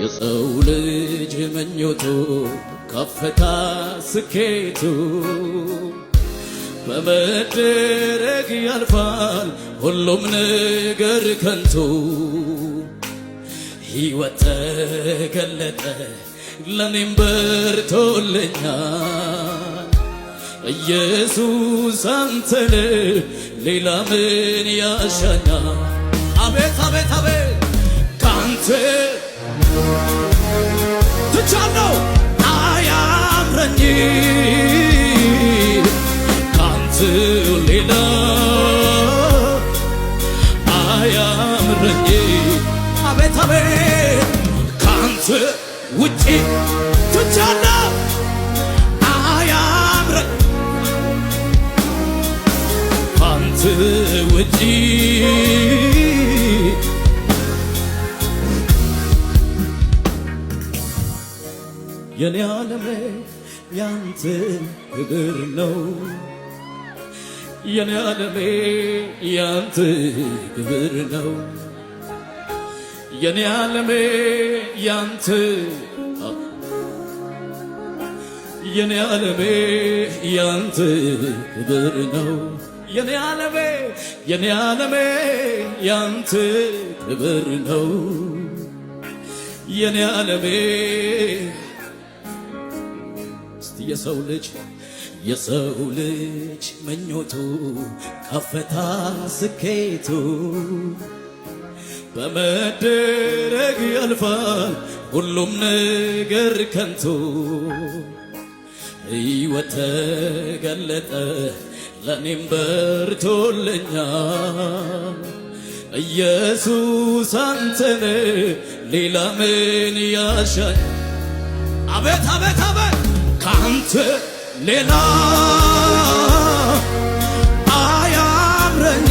የሰው ልጅ ምኞቱ ከፍታ ስኬቱ በመደረግ ያልፋል ሁሉም ነገር ከንቱ። ሕይወት ተገለጠ ለኔም በርቶልኛል። ኢየሱስ አንተነ ሌላ ምን ያሻኛል? አቤት አቤት አቤት ካንተ ትቻለው አያምረኝ ካንተ ሌላ አያምረኝ። አቤት አቤት ካንተ ውጪ ትቻለው አያምረኝ ካንተ ውጪ የኔ ዓለም ያንተ ክብር ነው። የኔ ዓለም ያንተ ክብር ነው። የኔ ዓለም ያንተ የኔ ዓለም ያንተ ክብር ነው። የኔ ዓለም ያንተ ክብር ነው። የኔ ዓለም የሰው ልጅ ምኞቱ ከፍታ ስኬቱ በመደረግ ያልፋል ሁሉም ነገር ከንቱ። ሕይወት ተገለጠ ለኔም በርቶልኛል። ኢየሱስ አንተነ ሌላ ምን ያሻኝ? አቤት አቤት አቤት ካንተ ሌላ አያምረኝ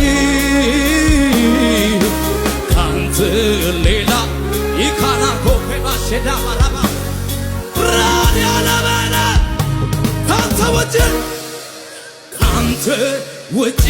ካንተ ሌላ ይካናኮ ፌባሸዳ ማራባ ብራን ያለበለ ካንተ ውጪ